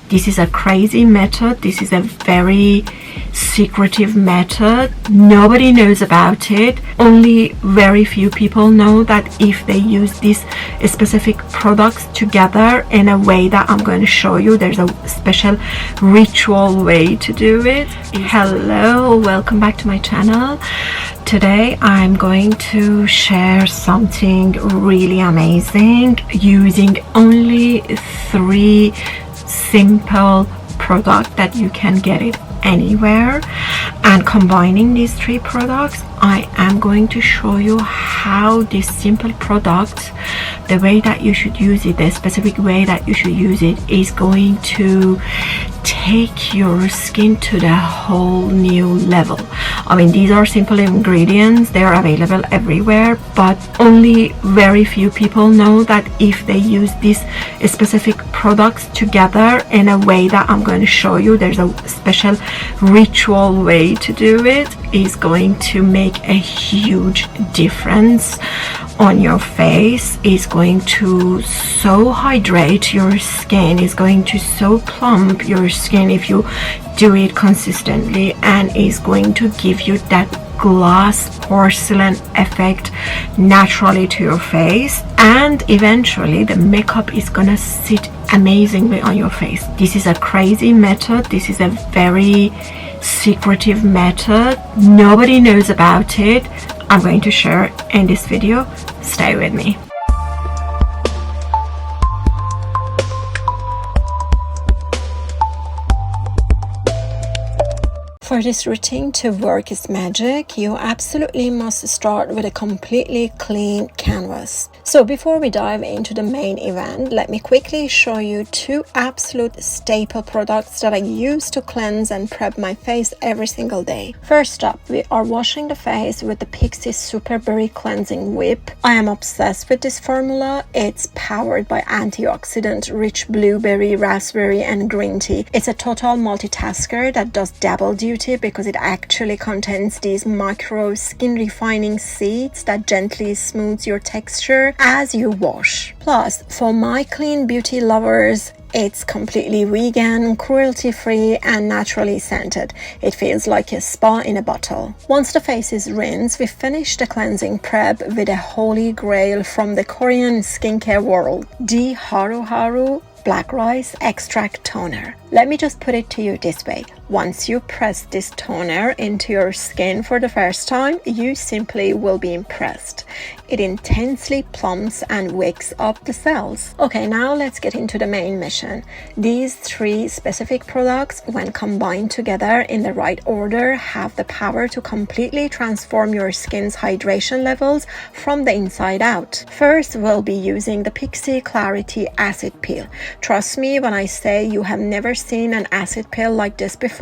This is a crazy method. This is a very secretive method. Nobody knows about it. Only very few people know that if they use these specific products together in a way that I'm going to show you, there's a special ritual way to do it. Hello, welcome back to my channel. Today I'm going to share something really amazing using only 3 simple products that you can get it anywhere, and combining these 3 products, I am going to show you how this simple product, the way that you should use it, the specific way that you should use it, is going to take your skin to the whole new level. I mean, these are simple ingredients, they are available everywhere, but only very few people know that if they use these specific products together in a way that I'm going to show you, there's a special ritual way to do it, is going to make a huge difference on your face. Is going to so hydrate your skin, is going to so plump your skin if you do it consistently, and is going to give you that glass porcelain effect naturally to your face, and eventually the makeup is gonna sit amazingly on your face. This is a crazy method. This is a very secretive method. Nobody knows about it. I'm going to share it in this video. Stay with me. For this routine to work its magic, you absolutely must start with a completely clean canvas. So before we dive into the main event, let me quickly show you 2 absolute staple products that I use to cleanse and prep my face every single day. First up, we are washing the face with the Pixi Super Berry Cleansing Whip. I am obsessed with this formula. It's powered by antioxidant rich blueberry, raspberry and green tea. It's a total multitasker that does double duty because it actually contains these micro skin refining seeds that gently smooths your texture as you wash. Plus, for my clean beauty lovers, it's completely vegan, cruelty-free and naturally scented. It feels like a spa in a bottle. Once the face is rinsed, we finish the cleansing prep with a holy grail from the Korean skincare world, the Haruharu Black Rice Extract Toner. Let me just put it to you this way. Once you press this toner into your skin for the first time, you simply will be impressed. It intensely plumps and wakes up the cells. Okay, now let's get into the main mission. These 3 specific products, when combined together in the right order, have the power to completely transform your skin's hydration levels from the inside out. First, we'll be using the Pixi Clarity Acid Peel. Trust me when I say you have never seen an acid peel like this before.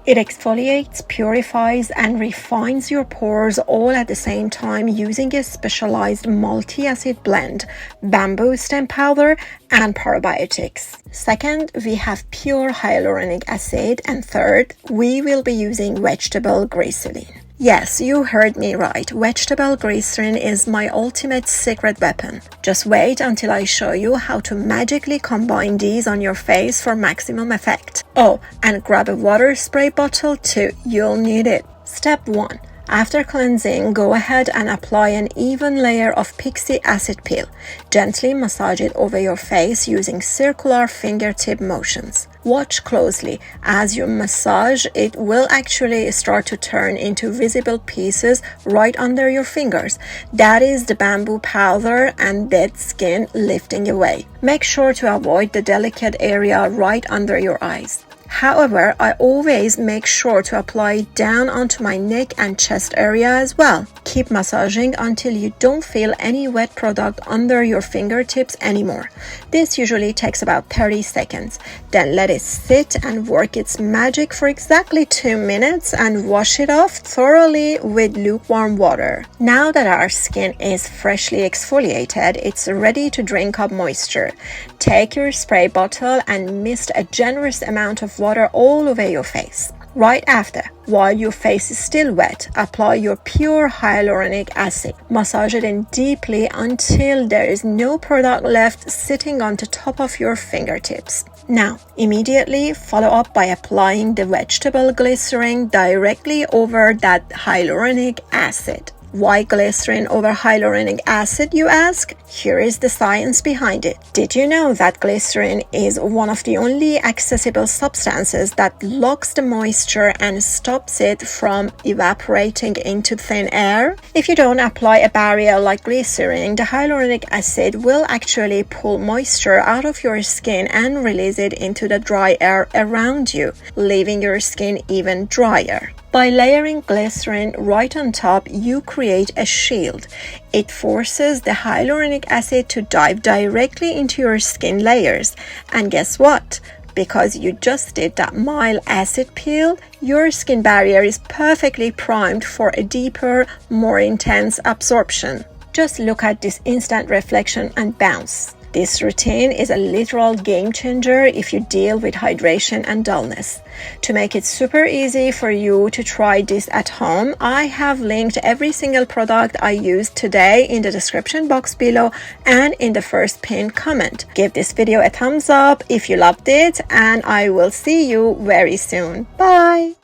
It exfoliates, purifies and refines your pores all at the same time using a specialized multi-acid blend, bamboo stem powder and probiotics. Second, we have pure hyaluronic acid, and third, we will be using vegetable glycerin. Yes, you heard me right. Vegetable glycerin is my ultimate secret weapon. Just wait until I show you how to magically combine these on your face for maximum effect. Oh, and grab a water spray bottle too. You'll need it. Step 1. After cleansing, go ahead and apply an even layer of Pixi Acid Peel. Gently massage it over your face using circular fingertip motions. Watch closely. As you massage, it will actually start to turn into visible pieces right under your fingers. That is the bamboo powder and dead skin lifting away. Make sure to avoid the delicate area right under your eyes. However, I always make sure to apply it down onto my neck and chest area as well. Keep massaging until you don't feel any wet product under your fingertips anymore. This usually takes about 30 seconds. Then let it sit and work its magic for exactly 2 minutes and wash it off thoroughly with lukewarm water. Now that our skin is freshly exfoliated, it's ready to drink up moisture. Take your spray bottle and mist a generous amount of water all over your face. Right after, while your face is still wet, apply your pure hyaluronic acid. Massage it in deeply until there is no product left sitting on the top of your fingertips. Now, immediately follow up by applying the vegetable glycerin directly over that hyaluronic acid. Why glycerin over hyaluronic acid, you ask? Here is the science behind it. Did you know that glycerin is one of the only accessible substances that locks the moisture and stops it from evaporating into thin air? If you don't apply a barrier like glycerin, the hyaluronic acid will actually pull moisture out of your skin and release it into the dry air around you, leaving your skin even drier. By layering glycerin right on top, you create a shield. It forces the hyaluronic acid to dive directly into your skin layers. And guess what? Because you just did that mild acid peel, your skin barrier is perfectly primed for a deeper, more intense absorption. Just look at this instant reflection and bounce. This routine is a literal game changer if you deal with hydration and dullness. To make it super easy for you to try this at home, I have linked every single product I used today in the description box below and in the first pinned comment. Give this video a thumbs up if you loved it, and I will see you very soon. Bye!